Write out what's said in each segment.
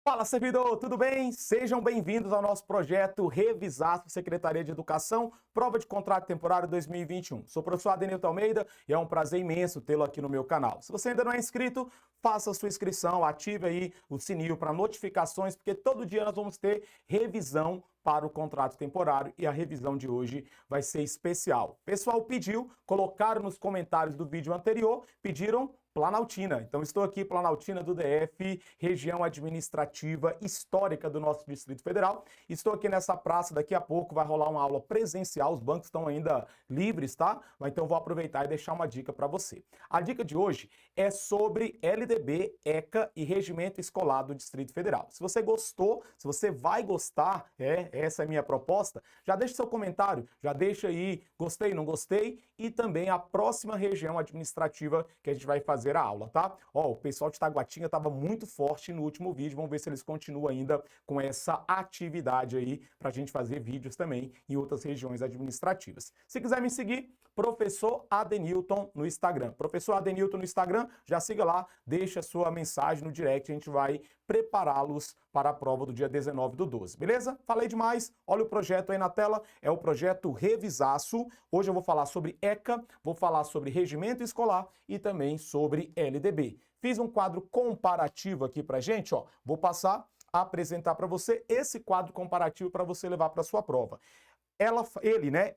Fala, servidor, tudo bem? Sejam bem-vindos ao nosso projeto Revisar Secretaria de Educação, Prova de Contrato Temporário 2021. Sou o professor Adenilton Almeida e é um prazer imenso tê-lo aqui no meu canal. Se você ainda não é inscrito, faça a sua inscrição, ative aí o sininho para notificações, porque todo dia nós vamos ter revisão para o contrato temporário e a revisão de hoje vai ser especial. O pessoal pediu, colocaram nos comentários do vídeo anterior, pediram Planaltina. Então estou aqui, Planaltina do DF, região administrativa histórica do nosso Distrito Federal. Estou aqui nessa praça, daqui a pouco vai rolar uma aula presencial, os bancos estão ainda livres, tá? Então vou aproveitar e deixar uma dica para você. A dica de hoje é sobre LDB, ECA e Regimento Escolar do Distrito Federal. Se você gostou, se você vai gostar, essa é a minha proposta, já deixa seu comentário, já deixa aí gostei, não gostei e também a próxima região administrativa que a gente vai fazer a aula, tá? Ó, o pessoal de Taguatinga estava muito forte no último vídeo, vamos ver se eles continuam ainda com essa atividade aí para a gente fazer vídeos também em outras regiões administrativas. Se quiser me seguir, Professor Adenilton no Instagram. Professor Adenilton no Instagram, já siga lá, deixa sua mensagem no direct, a gente vai prepará-los para a prova do dia 19 do 12, beleza? Falei demais, olha o projeto aí na tela, é o projeto Revisaço. Hoje eu vou falar sobre ECA, vou falar sobre regimento escolar e também sobre LDB. Fiz um quadro comparativo aqui pra gente, ó, vou passar a apresentar para você esse quadro comparativo para você levar para sua prova.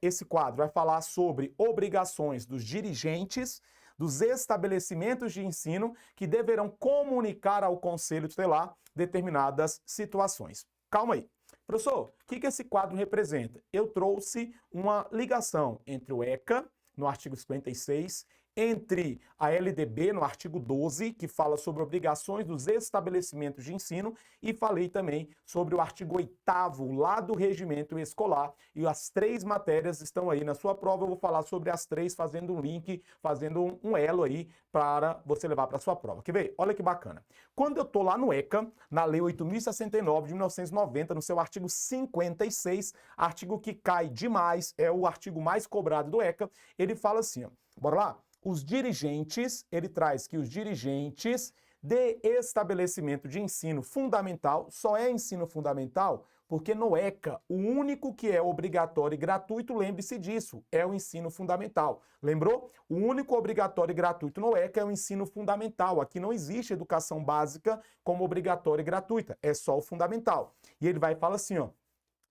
Esse quadro vai falar sobre obrigações dos dirigentes dos estabelecimentos de ensino que deverão comunicar ao Conselho Tutelar determinadas situações. Calma aí. Professor, o que esse quadro representa? Eu trouxe uma ligação entre o ECA, no artigo 56, entre a LDB, no artigo 12, que fala sobre obrigações dos estabelecimentos de ensino, e falei também sobre o artigo 8º, lá do regimento escolar, e as três matérias estão aí na sua prova, eu vou falar sobre as três, fazendo um link, fazendo um elo aí, para você levar para a sua prova. Quer ver? Olha que bacana. Quando eu estou lá no ECA, na Lei 8.069 de 1990, no seu artigo 56, artigo que cai demais, é o artigo mais cobrado do ECA, ele fala assim, ó, bora lá? Os dirigentes, ele traz que os dirigentes de estabelecimento de ensino fundamental, só é ensino fundamental porque no ECA, o único que é obrigatório e gratuito, lembre-se disso, é o ensino fundamental. Lembrou? O único obrigatório e gratuito no ECA é o ensino fundamental. Aqui não existe educação básica como obrigatória e gratuita, é só o fundamental. E ele vai e fala assim, ó,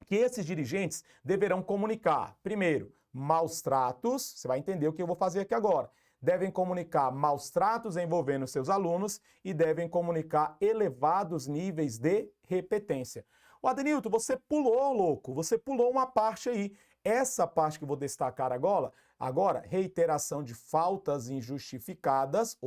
que esses dirigentes deverão comunicar, primeiro, maus tratos, você vai entender o que eu vou fazer aqui agora, devem comunicar maus tratos envolvendo seus alunos e devem comunicar elevados níveis de repetência. O Adenilton, você pulou, louco, você pulou uma parte aí. Essa parte que eu vou destacar agora, reiteração de faltas injustificadas,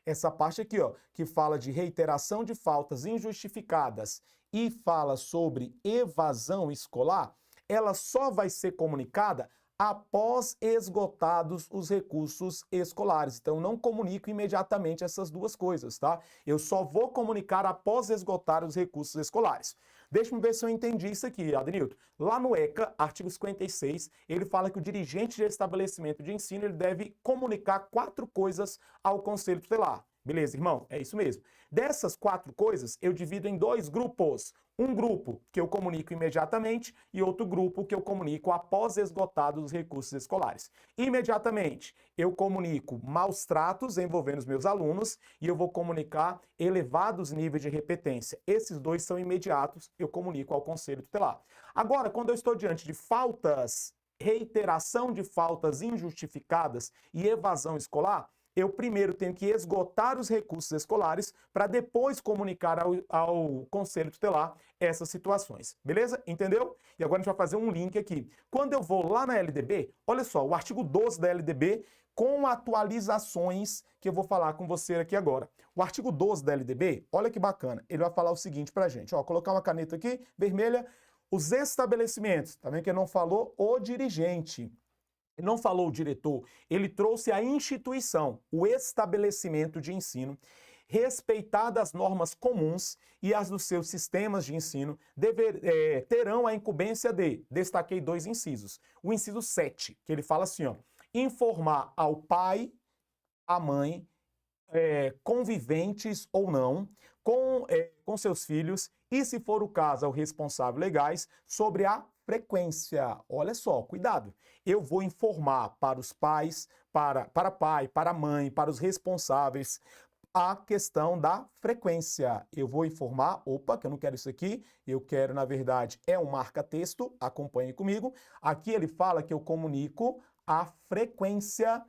essa parte aqui, ó, que fala de reiteração de faltas injustificadas e fala sobre evasão escolar, ela só vai ser comunicada após esgotados os recursos escolares. Então, não comunico imediatamente essas duas coisas, tá? Eu só vou comunicar após esgotar os recursos escolares. Deixa-me ver se eu entendi isso aqui, Adenilton. Lá no ECA, artigo 56, ele fala que o dirigente de estabelecimento de ensino ele deve comunicar 4 coisas ao Conselho Tutelar. Beleza, irmão? É isso mesmo. Dessas 4 coisas, eu divido em 2 grupos. Um grupo que eu comunico imediatamente e outro grupo que eu comunico após esgotados os recursos escolares. Imediatamente, eu comunico maus tratos envolvendo os meus alunos e eu vou comunicar elevados níveis de repetência. Esses dois são imediatos, eu comunico ao Conselho Tutelar. Agora, quando eu estou diante de faltas, reiteração de faltas injustificadas e evasão escolar, eu primeiro tenho que esgotar os recursos escolares para depois comunicar ao Conselho Tutelar essas situações. Beleza? Entendeu? E agora a gente vai fazer um link aqui. Quando eu vou lá na LDB, olha só, o artigo 12 da LDB com atualizações que eu vou falar com você aqui agora. O artigo 12 da LDB, olha que bacana, ele vai falar o seguinte pra gente, ó, colocar uma caneta aqui, vermelha, os estabelecimentos, tá vendo que ele não falou o dirigente, não falou o diretor, ele trouxe a instituição, o estabelecimento de ensino, respeitadas as normas comuns e as dos seus sistemas de ensino, terão a incumbência de, destaquei 2 incisos, o inciso 7, que ele fala assim, ó, informar ao pai, à mãe conviventes ou não com seus filhos e, se for o caso, ao responsável legais sobre a frequência. Olha só, cuidado. Eu vou informar para os pais, para pai, para mãe, para os responsáveis, a questão da frequência. Eu vou informar, opa, que eu não quero isso aqui, eu quero, na verdade, um marca-texto, acompanhe comigo. Aqui ele fala que eu comunico a frequência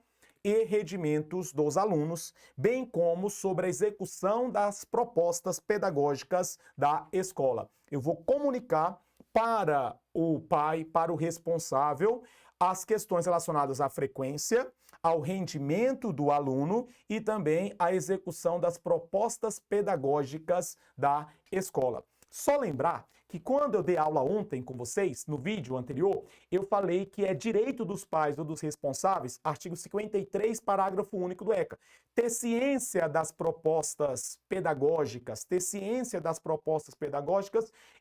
e rendimentos dos alunos, bem como sobre a execução das propostas pedagógicas da escola. Eu vou comunicar para o pai, para o responsável, as questões relacionadas à frequência, ao rendimento do aluno e também à execução das propostas pedagógicas da escola. Só lembrar que quando eu dei aula ontem com vocês, no vídeo anterior, eu falei que é direito dos pais ou dos responsáveis, artigo 53, parágrafo único do ECA, ter ciência das propostas pedagógicas,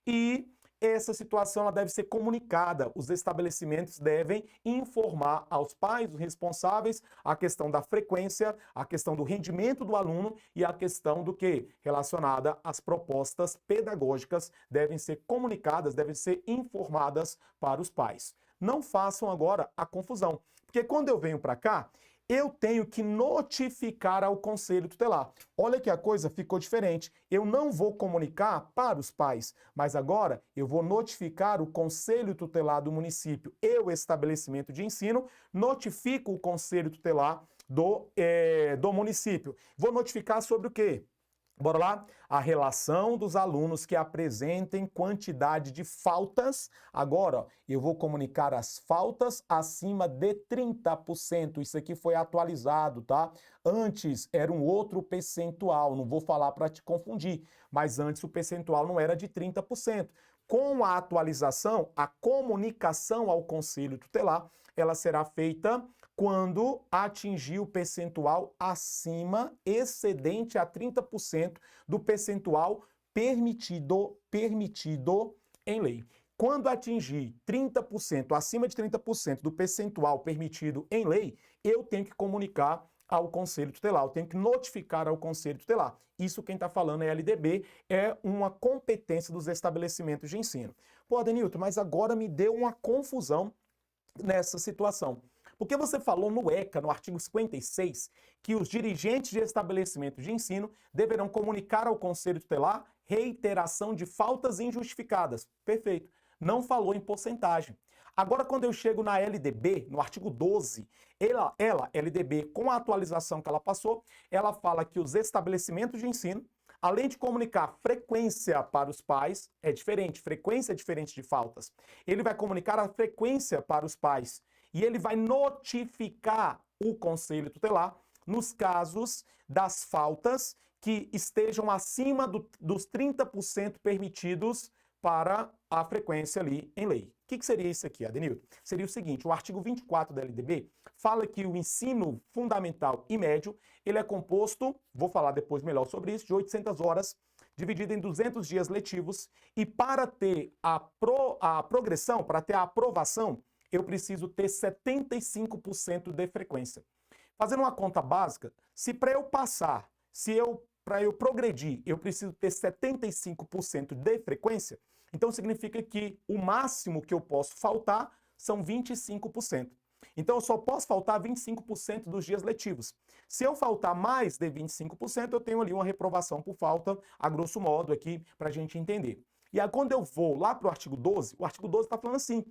e essa situação ela deve ser comunicada. Os estabelecimentos devem informar aos pais, os responsáveis, a questão da frequência, a questão do rendimento do aluno e a questão do que? Relacionada às propostas pedagógicas devem ser comunicadas, devem ser informadas para os pais. Não façam agora a confusão, porque quando eu venho para cá, eu tenho que notificar ao conselho tutelar. Olha que a coisa ficou diferente. Eu não vou comunicar para os pais, mas agora eu vou notificar o conselho tutelar do município e o estabelecimento de ensino, notifico o conselho tutelar do município. Vou notificar sobre o quê? Bora lá? A relação dos alunos que apresentem quantidade de faltas. Agora, ó, eu vou comunicar as faltas acima de 30%. Isso aqui foi atualizado, tá? Antes era um outro percentual, não vou falar para te confundir, mas antes o percentual não era de 30%. Com a atualização, a comunicação ao conselho tutelar, ela será feita quando atingir o percentual acima, excedente a 30% do percentual permitido em lei. Quando atingir 30%, acima de 30% do percentual permitido em lei, eu tenho que comunicar ao conselho tutelar, eu tenho que notificar ao conselho tutelar. Isso quem está falando é LDB, é uma competência dos estabelecimentos de ensino. Pô, Adenilton, mas agora me deu uma confusão nessa situação. Porque você falou no ECA, no artigo 56, que os dirigentes de estabelecimentos de ensino deverão comunicar ao conselho tutelar reiteração de faltas injustificadas. Perfeito. Não falou em porcentagem. Agora, quando eu chego na LDB, no artigo 12, LDB, com a atualização que ela passou, ela fala que os estabelecimentos de ensino, além de comunicar frequência para os pais, é diferente, frequência é diferente de faltas. Ele vai comunicar a frequência para os pais e ele vai notificar o conselho tutelar nos casos das faltas que estejam acima dos 30% permitidos para a frequência ali em lei. O que seria isso aqui, Adenilton? Seria o seguinte, o artigo 24 da LDB fala que o ensino fundamental e médio, ele é composto, vou falar depois melhor sobre isso, de 800 horas, dividido em 200 dias letivos, e para ter a progressão, para ter a aprovação, eu preciso ter 75% de frequência. Fazendo uma conta básica, se para eu passar, para eu progredir, eu preciso ter 75% de frequência, então significa que o máximo que eu posso faltar são 25%. Então eu só posso faltar 25% dos dias letivos. Se eu faltar mais de 25%, eu tenho ali uma reprovação por falta, a grosso modo aqui, para a gente entender. E aí quando eu vou lá para o artigo 12 está falando assim,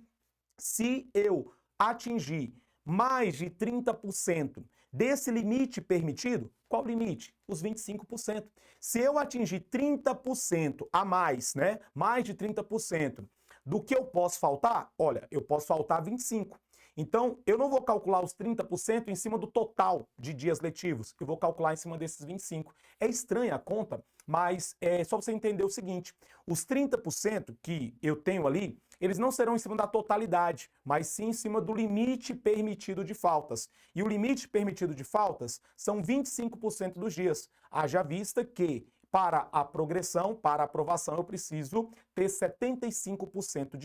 se eu atingir mais de 30% desse limite permitido, qual limite? Os 25%. Se eu atingir 30% a mais, né? Mais de 30% do que eu posso faltar, olha, eu posso faltar 25%. Então, eu não vou calcular os 30% em cima do total de dias letivos, eu vou calcular em cima desses 25%. É estranha a conta, mas é só você entender o seguinte, os 30% que eu tenho ali, eles não serão em cima da totalidade, mas sim em cima do limite permitido de faltas. E o limite permitido de faltas são 25% dos dias. Haja vista que, para a progressão, para a aprovação, eu preciso ter 75%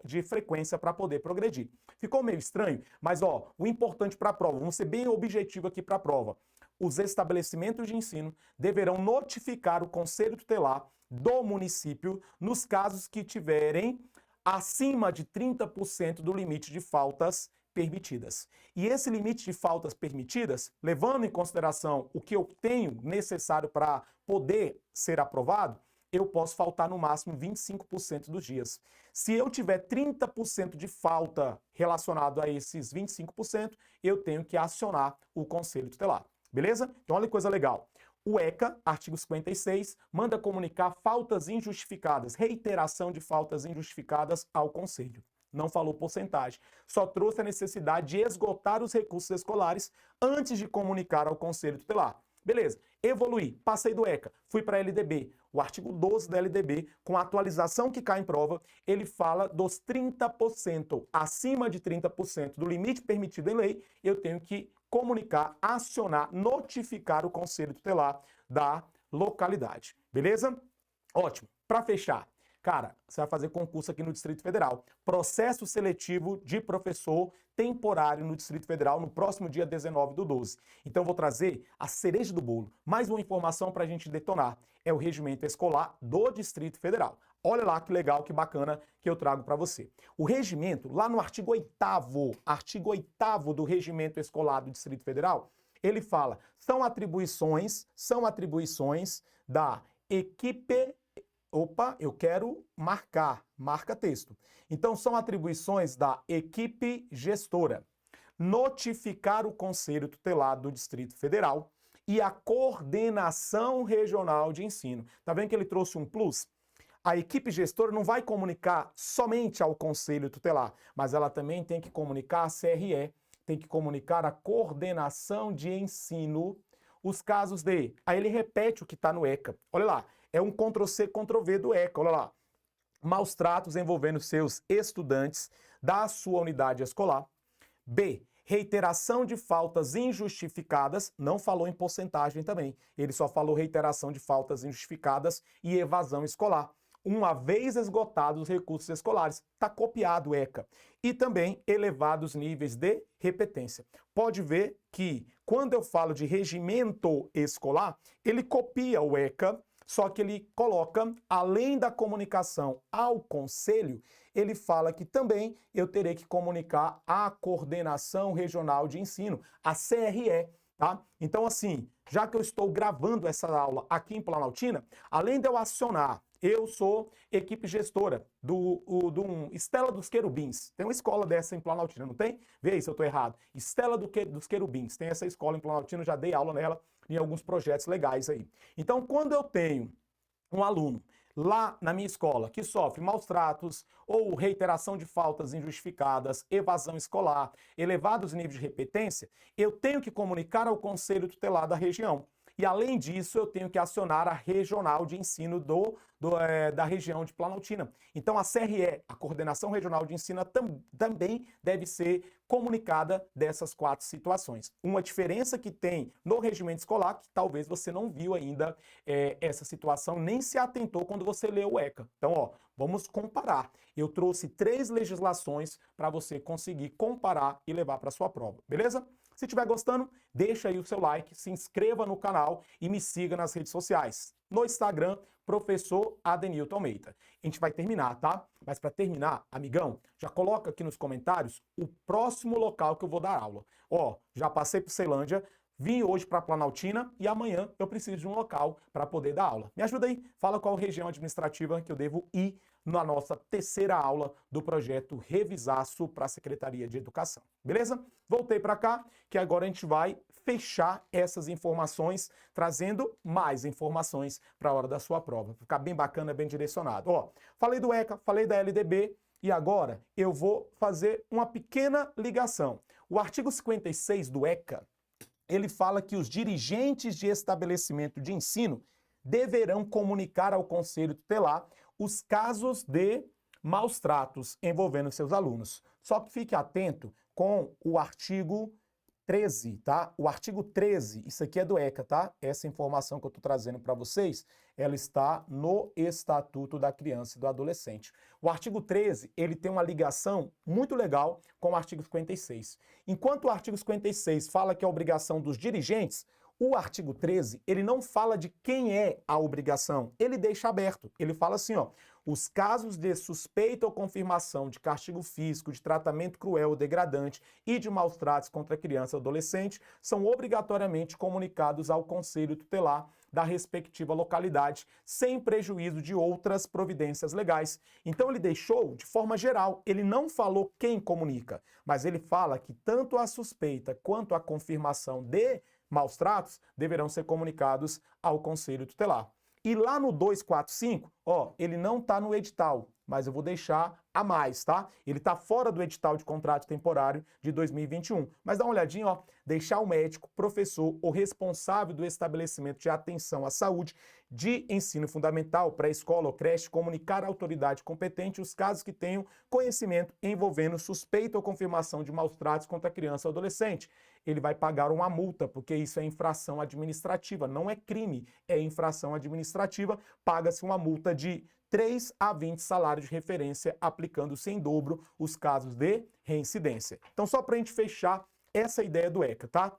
de frequência para poder progredir. Ficou meio estranho? Mas, ó, o importante para a prova, vamos ser bem objetivo aqui para a prova. os estabelecimentos de ensino deverão notificar o Conselho Tutelar do município nos casos que tiverem acima de 30% do limite de faltas permitidas. E esse limite de faltas permitidas, levando em consideração o que eu tenho necessário para poder ser aprovado, eu posso faltar no máximo 25% dos dias. Se eu tiver 30% de falta relacionado a esses 25%, eu tenho que acionar o Conselho Tutelar. Beleza? Então olha que coisa legal. O ECA, artigo 56, manda comunicar faltas injustificadas, reiteração de faltas injustificadas ao Conselho. Não falou porcentagem. Só trouxe a necessidade de esgotar os recursos escolares antes de comunicar ao Conselho Tutelar. Beleza, evoluí, passei do ECA, fui para a LDB. O artigo 12 da LDB, com a atualização que cai em prova, ele fala dos 30%. Acima de 30% do limite permitido em lei, eu tenho que comunicar, acionar, notificar o Conselho Tutelar da localidade. Beleza? Ótimo. Para fechar, cara, você vai fazer concurso aqui no Distrito Federal. Processo seletivo de professor temporário no Distrito Federal no próximo dia 19/12. Então eu vou trazer a cereja do bolo. Mais uma informação para a gente detonar. É o regimento escolar do Distrito Federal. Olha lá que legal, que bacana que eu trago para você. O regimento, lá no artigo 8º do regimento escolar do Distrito Federal, ele fala, são atribuições da equipe... Opa, eu quero marca texto. Então, são atribuições da equipe gestora. Notificar o Conselho Tutelar do Distrito Federal e a coordenação regional de ensino. Tá vendo que ele trouxe um plus? A equipe gestora não vai comunicar somente ao Conselho Tutelar, mas ela também tem que comunicar a CRE, tem que comunicar a coordenação de ensino, os casos de... Aí ele repete o que está no ECA. Olha lá. É um Ctrl+C, Ctrl+V do ECA, olha lá. Maus tratos envolvendo seus estudantes da sua unidade escolar. B. Reiteração de faltas injustificadas, não falou em porcentagem também. Ele só falou reiteração de faltas injustificadas e evasão escolar. Uma vez esgotados os recursos escolares, está copiado o ECA. E também elevados níveis de repetência. Pode ver que quando eu falo de regimento escolar, ele copia o ECA, só que ele coloca, além da comunicação ao conselho, ele fala que também eu terei que comunicar à coordenação regional de ensino, a CRE, tá? Então, assim, já que eu estou gravando essa aula aqui em Planaltina, além de eu acionar, eu sou equipe gestora do Estela dos Querubins. Tem uma escola dessa em Planaltina, não tem? Vê aí se eu estou errado. Estela dos Querubins. Tem essa escola em Planaltina, já dei aula nela em alguns projetos legais aí. Então, quando eu tenho um aluno lá na minha escola que sofre maus tratos ou reiteração de faltas injustificadas, evasão escolar, elevados níveis de repetência, eu tenho que comunicar ao Conselho Tutelar da região. E, além disso, eu tenho que acionar a regional de ensino da região de Planaltina. Então, a CRE, a Coordenação Regional de Ensino, também deve ser comunicada dessas 4 situações. Uma diferença que tem no regimento escolar, que talvez você não viu ainda essa situação, nem se atentou quando você leu o ECA. Então, ó, vamos comparar. Eu trouxe 3 legislações para você conseguir comparar e levar para a sua prova, beleza? Se estiver gostando, deixa aí o seu like, se inscreva no canal e me siga nas redes sociais. No Instagram, Professor Adenilton Almeida. A gente vai terminar, tá? Mas para terminar, amigão, já coloca aqui nos comentários o próximo local que eu vou dar aula. Ó, já passei por Ceilândia, vim hoje para Planaltina e amanhã eu preciso de um local para poder dar aula. Me ajuda aí, fala qual região administrativa que eu devo ir na nossa 3ª aula do projeto Revisaço para a Secretaria de Educação. Beleza? Voltei para cá, que agora a gente vai fechar essas informações, trazendo mais informações para a hora da sua prova. Ficar bem bacana, bem direcionado. Ó, falei do ECA, falei da LDB, e agora eu vou fazer uma pequena ligação. O artigo 56 do ECA, ele fala que os dirigentes de estabelecimento de ensino deverão comunicar ao Conselho Tutelar os casos de maus tratos envolvendo seus alunos. Só que fique atento com o artigo 13, tá? O artigo 13, isso aqui é do ECA, tá? Essa informação que eu estou trazendo para vocês, ela está no Estatuto da Criança e do Adolescente. O artigo 13, ele tem uma ligação muito legal com o artigo 56. Enquanto o artigo 56 fala que é a obrigação dos dirigentes, O artigo 13, ele não fala de quem é a obrigação, ele deixa aberto. Ele fala assim, ó, os casos de suspeita ou confirmação de castigo físico, de tratamento cruel ou degradante e de maus tratos contra criança ou adolescente são obrigatoriamente comunicados ao Conselho Tutelar da respectiva localidade, sem prejuízo de outras providências legais. Então ele deixou de forma geral, ele não falou quem comunica, mas ele fala que tanto a suspeita quanto a confirmação de maus tratos deverão ser comunicados ao Conselho Tutelar. E lá no 245, ó, ele não está no edital, mas eu vou deixar a mais, tá? Ele está fora do edital de contrato temporário de 2021. Mas dá uma olhadinha, ó, deixar o médico, professor ou responsável do estabelecimento de atenção à saúde de ensino fundamental, pré-escola ou creche, comunicar à autoridade competente os casos que tenham conhecimento envolvendo suspeita ou confirmação de maus tratos contra criança ou adolescente. Ele vai pagar uma multa, porque isso é infração administrativa, não é crime, é infração administrativa, paga-se uma multa de 3 a 20 salários de referência, aplicando-se em dobro os casos de reincidência. Então, só para a gente fechar essa ideia do ECA, tá?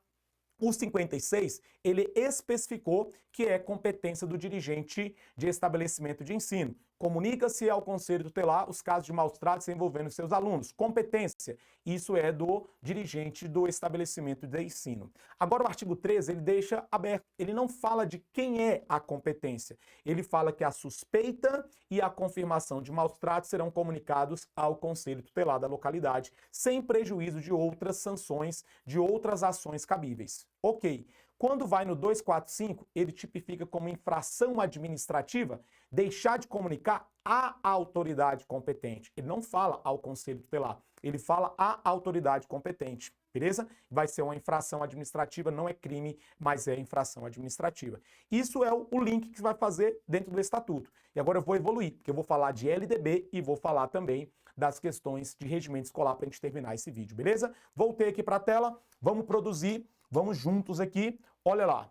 O 56, ele especificou que é competência do dirigente de estabelecimento de ensino. Comunica-se ao Conselho Tutelar os casos de maus tratos envolvendo seus alunos. Competência, isso é do dirigente do estabelecimento de ensino. Agora o artigo 13, ele deixa aberto. Ele não fala de quem é a competência. Ele fala que a suspeita e a confirmação de maus tratos serão comunicados ao Conselho Tutelar da localidade, sem prejuízo de outras sanções, de outras ações cabíveis. Ok. Quando vai no 245, ele tipifica como infração administrativa deixar de comunicar à autoridade competente. Ele não fala ao Conselho Tutelar, ele fala à autoridade competente, beleza? Vai ser uma infração administrativa, não é crime, mas é infração administrativa. Isso é o link que você vai fazer dentro do estatuto. E agora eu vou evoluir, porque eu vou falar de LDB e vou falar também das questões de regimento escolar para a gente terminar esse vídeo, beleza? Voltei aqui para a tela, vamos produzir. Vamos juntos aqui, olha lá.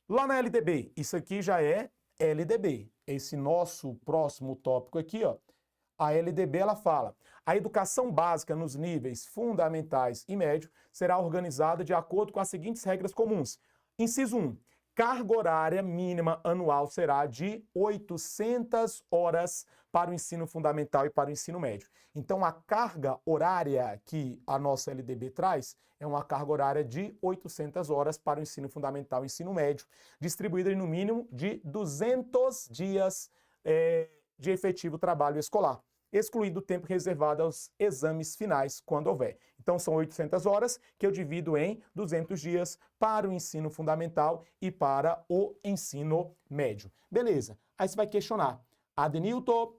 Lá na LDB, isso aqui já é LDB. Esse nosso próximo tópico aqui, ó. A LDB, ela fala: a educação básica nos níveis fundamentais e médio será organizada de acordo com as seguintes regras comuns. Inciso 1. Carga horária mínima anual será de 800 horas para o ensino fundamental e para o ensino médio. Então, a carga horária que a nossa LDB traz é uma carga horária de 800 horas para o ensino fundamental e ensino médio, distribuída em no mínimo de 200 dias de efetivo trabalho escolar, excluído o tempo reservado aos exames finais, quando houver. Então, são 800 horas que eu divido em 200 dias para o ensino fundamental e para o ensino médio. Beleza. Aí você vai questionar: Adenilton,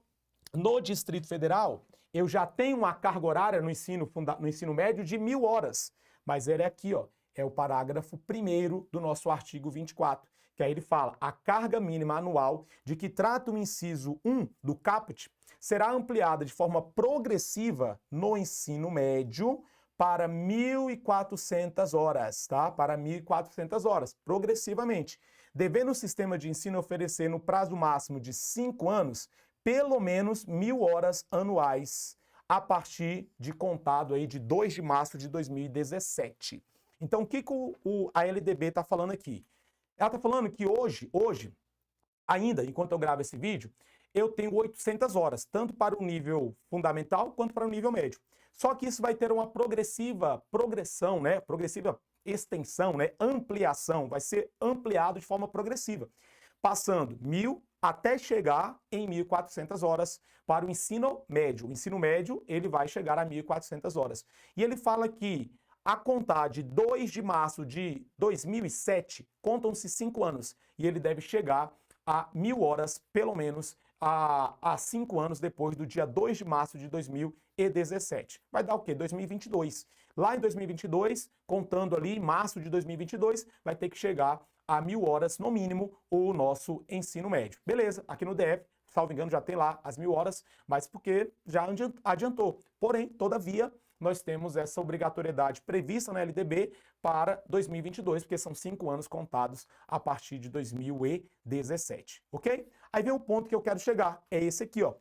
no Distrito Federal, eu já tenho uma carga horária no ensino médio de 1.000 horas. Mas ele é aqui, ó, é o parágrafo 1º do nosso artigo 24, que aí ele fala: a carga mínima anual de que trata o inciso 1 do caput será ampliada de forma progressiva no ensino médio para 1.400 horas, tá? Para 1.400 horas, progressivamente, devendo o sistema de ensino oferecer no prazo máximo de 5 anos, pelo menos 1.000 horas anuais, a partir de contado aí de 2 de março de 2017. Então, o que a LDB está falando aqui? Ela está falando que hoje, ainda, enquanto eu gravo esse vídeo, eu tenho 800 horas, tanto para o nível fundamental quanto para o nível médio. Só que isso vai ter uma progressiva progressão, né? Progressiva extensão, né? Ampliação, vai ser ampliado de forma progressiva, passando 1.000 até chegar em 1.400 horas para o ensino médio. O ensino médio, ele vai chegar a 1.400 horas. E ele fala que, a contar de 2 de março de 2007, contam-se 5 anos. E ele deve chegar a 1.000 horas, pelo menos, a 5 anos depois do dia 2 de março de 2017. Vai dar o quê? 2022. Lá em 2022, contando ali em março de 2022, vai ter que chegar a 1.000 horas, no mínimo, o nosso ensino médio. Beleza, aqui no DF, salvo engano, já tem lá as 1.000 horas, mas porque já adiantou. Porém, todavia, nós temos essa obrigatoriedade prevista na LDB para 2022, porque são 5 anos contados a partir de 2017, ok? Aí vem o ponto que eu quero chegar, é esse aqui, ó.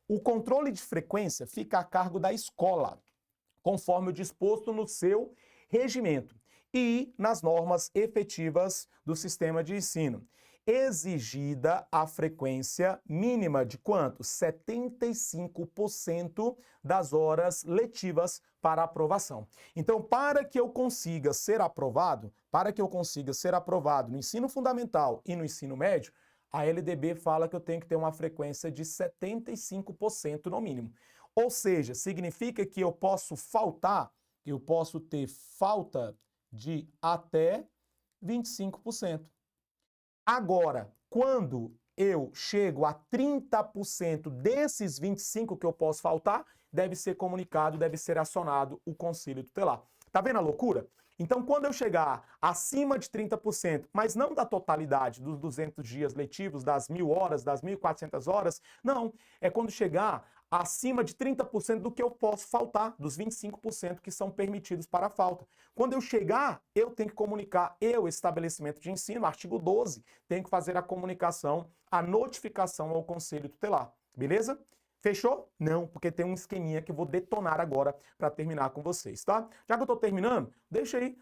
O controle de frequência fica a cargo da escola, conforme o disposto no seu regimento. e nas normas efetivas do sistema de ensino. Exigida a frequência mínima de quanto? 75% das horas letivas para aprovação. Então, para que eu consiga ser aprovado, no ensino fundamental e no ensino médio, a LDB fala que eu tenho que ter uma frequência de 75% no mínimo. Ou seja, significa que eu posso ter falta de até 25%. Agora, quando eu chego a 30% desses 25% que eu posso faltar, deve ser comunicado, deve ser acionado o conselho tutelar. Tá vendo a loucura? Então, quando eu chegar acima de 30%, mas não da totalidade dos 200 dias letivos, das 1.000 horas, das 1.400 horas, não. É quando chegar acima de 30% do que eu posso faltar, dos 25% que são permitidos para a falta. Quando eu chegar, eu tenho que comunicar, estabelecimento de ensino, artigo 12, tenho que fazer a comunicação, a notificação ao conselho tutelar. Beleza? Fechou? Não, porque tem um esqueminha que eu vou detonar agora para terminar com vocês, tá? Já que eu estou terminando, deixa aí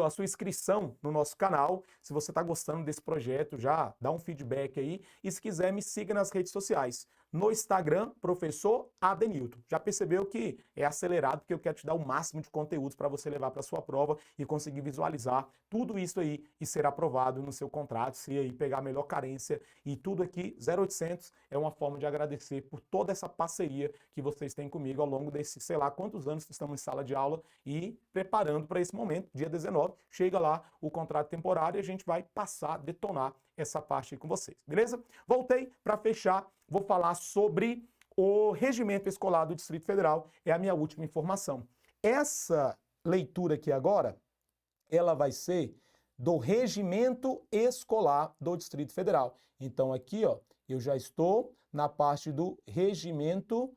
a sua inscrição no nosso canal. Se você está gostando desse projeto, já dá um feedback aí. E se quiser, me siga nas redes sociais. No Instagram, professor Adenilton. Já percebeu que é acelerado, porque eu quero te dar o máximo de conteúdos para você levar para sua prova e conseguir visualizar tudo isso aí e ser aprovado no seu contrato, se aí pegar a melhor carência e tudo aqui, 0800 é uma forma de agradecer por toda essa parceria que vocês têm comigo ao longo desses, sei lá, quantos anos que estamos em sala de aula e preparando para esse momento, dia 19, chega lá o contrato temporário e a gente vai passar, detonar essa parte aí com vocês, beleza? Voltei para fechar, vou falar sobre o regimento escolar do Distrito Federal, é a minha última informação. Essa leitura aqui agora, ela vai ser do regimento escolar do Distrito Federal. Então aqui, ó, eu já estou na parte do regimento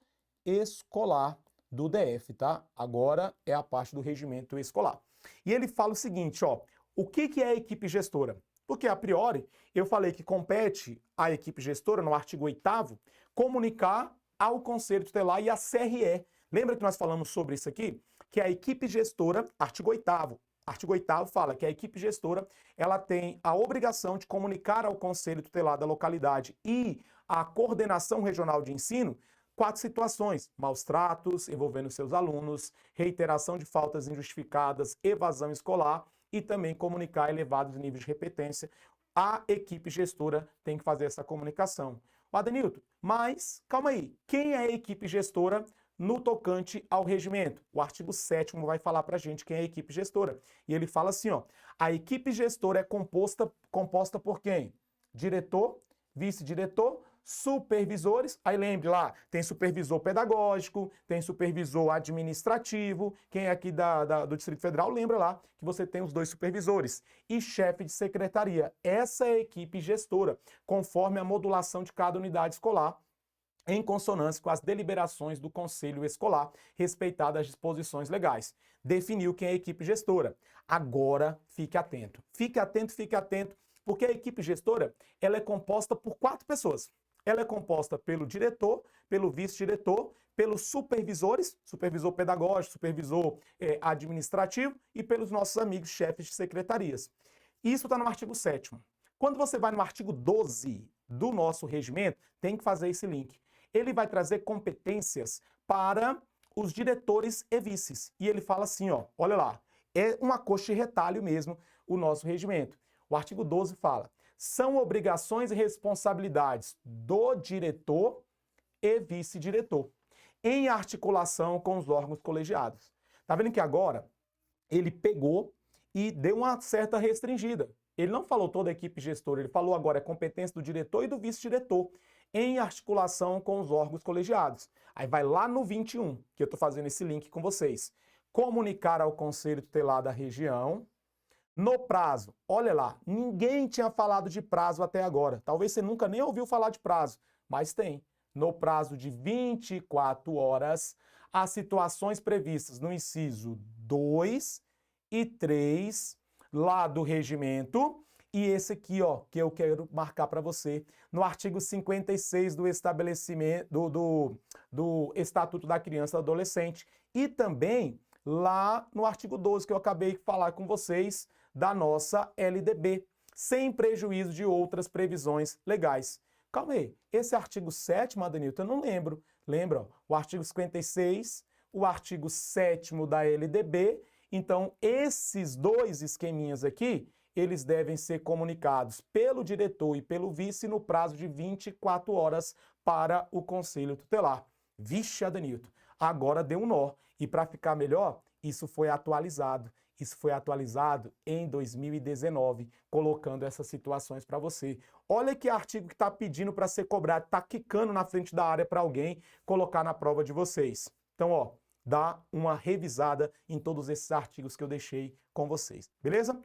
escolar do DF, tá? Agora é a parte do regimento escolar. E ele fala o seguinte, ó, o que é a equipe gestora? Porque, a priori, eu falei que compete à equipe gestora, no artigo 8º, comunicar ao Conselho Tutelar e à CRE. Lembra que nós falamos sobre isso aqui? Que a equipe gestora, artigo 8º, artigo 8º fala que a equipe gestora, ela tem a obrigação de comunicar ao Conselho Tutelar da localidade e à Coordenação Regional de Ensino 4 situações: maus tratos envolvendo seus alunos, reiteração de faltas injustificadas, evasão escolar e também comunicar elevados níveis de repetência. A equipe gestora tem que fazer essa comunicação. Adenilton, mas calma aí, quem é a equipe gestora no tocante ao regimento? O artigo 7º vai falar pra gente quem é a equipe gestora. E ele fala assim, ó, a equipe gestora é composta por quem? Diretor, vice-diretor, supervisores, aí lembre lá, tem supervisor pedagógico, tem supervisor administrativo, quem é aqui do Distrito Federal lembra lá que você tem os 2 supervisores, e chefe de secretaria. Essa é a equipe gestora, conforme a modulação de cada unidade escolar, em consonância com as deliberações do Conselho Escolar, respeitadas as disposições legais. Definiu quem é a equipe gestora. Agora, fique atento. Fique atento, porque a equipe gestora, ela é composta por 4 pessoas. Ela é composta pelo diretor, pelo vice-diretor, pelos supervisores, supervisor pedagógico, supervisor administrativo e pelos nossos amigos chefes de secretarias. Isso está no artigo 7º. Quando você vai no artigo 12 do nosso regimento, tem que fazer esse link. Ele vai trazer competências para os diretores e vices. E ele fala assim, ó, olha lá, é uma coxa de retalho mesmo o nosso regimento. O artigo 12 fala: são obrigações e responsabilidades do diretor e vice-diretor, em articulação com os órgãos colegiados. Tá vendo que agora ele pegou e deu uma certa restringida. Ele não falou toda a equipe gestora, ele falou agora a competência do diretor e do vice-diretor, em articulação com os órgãos colegiados. Aí vai lá no 21, que eu estou fazendo esse link com vocês. Comunicar ao Conselho Tutelar da região, no prazo. Olha lá, ninguém tinha falado de prazo até agora. Talvez você nunca nem ouviu falar de prazo, mas tem. No prazo de 24 horas, as situações previstas no inciso 2 e 3, lá do regimento, e esse aqui, ó, que eu quero marcar para você, no artigo 56 do estabelecimento do Estatuto da Criança e do Adolescente, e também lá no artigo 12 que eu acabei de falar com vocês da nossa LDB, sem prejuízo de outras previsões legais. Calma aí, esse artigo 7º, Adenilton, eu não lembro. Lembra, ó, o artigo 56, o artigo 7º da LDB. Então, esses dois esqueminhas aqui, eles devem ser comunicados pelo diretor e pelo vice no prazo de 24 horas para o Conselho Tutelar. Vixe, Adenilton, agora deu um nó. E para ficar melhor, isso foi atualizado. Isso foi atualizado em 2019, colocando essas situações para você. Olha que artigo que está pedindo para ser cobrado, está quicando na frente da área para alguém colocar na prova de vocês. Então, ó, dá uma revisada em todos esses artigos que eu deixei com vocês, beleza?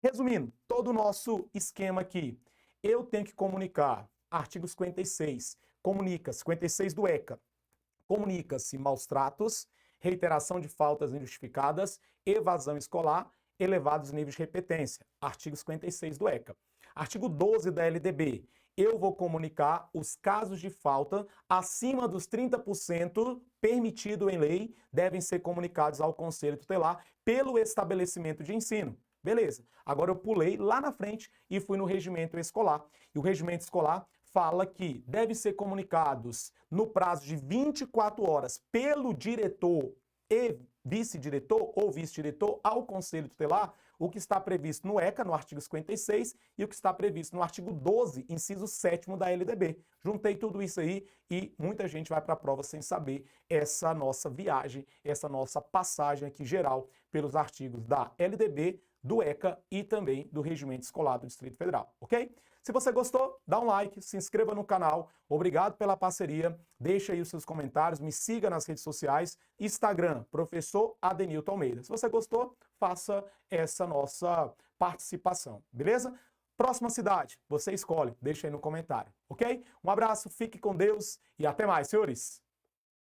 Resumindo, todo o nosso esquema aqui, eu tenho que comunicar, artigo 56, comunica, 56 do ECA, comunica-se maus tratos, reiteração de faltas injustificadas, evasão escolar, elevados níveis de repetência, artigo 56 do ECA. Artigo 12 da LDB, eu vou comunicar os casos de falta acima dos 30% permitido em lei, devem ser comunicados ao Conselho Tutelar pelo estabelecimento de ensino. Beleza, agora eu pulei lá na frente e fui no regimento escolar. E o regimento escolar fala que devem ser comunicados no prazo de 24 horas pelo diretor e vice-diretor ou vice-diretor ao Conselho Tutelar o que está previsto no ECA, no artigo 56, e o que está previsto no artigo 12, inciso 7º da LDB. Juntei tudo isso aí e muita gente vai para a prova sem saber essa nossa viagem, essa nossa passagem aqui geral pelos artigos da LDB, do ECA e também do Regimento Escolar do Distrito Federal, ok? Se você gostou, dá um like, se inscreva no canal. Obrigado pela parceria. Deixa aí os seus comentários, me siga nas redes sociais. Instagram, Professor Adenilton Almeida. Se você gostou, faça essa nossa participação, beleza? Próxima cidade, você escolhe, deixa aí no comentário, ok? Um abraço, fique com Deus e até mais, senhores!